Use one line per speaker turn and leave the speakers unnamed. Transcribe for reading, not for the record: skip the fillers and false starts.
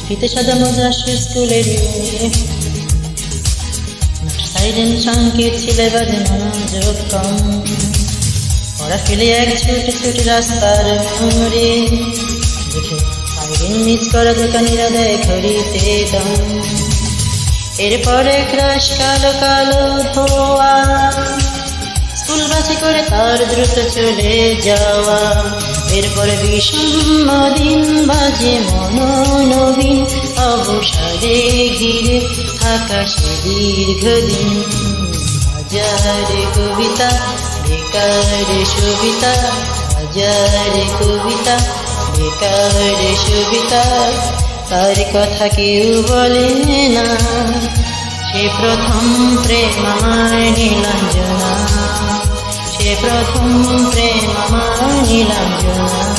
ফিতে সাদা মোজা স্কুলের সাইরেন সংকেত ছিলে বাজে মনোযোগ কম ওরা ফেলে এক ছোট ছোট রাস্তার মোড়ে দেখে সাইরেন মিস করা দোকানিরা দেয় ঘড়িতে দম এরপরে ক্রাশ কালো কালো ধোয়া স্কুল বাসে করে তার দ্রুত চলে যাওয়া এরপরে বিষণ্ণ দিন বাজে মনোনবীন অবসরে ঘিরে থাকা সে দীর্ঘদিন হাজারে কবিতা বেকারে সবিতা হাজারে কবিতা বেকারে সবিতা তার কথা কেউ বলে না সে প্রথম প্রেম আমার নীলাঞ্জনা সে প্রথম প্রেম আমার নীলাঞ্জনা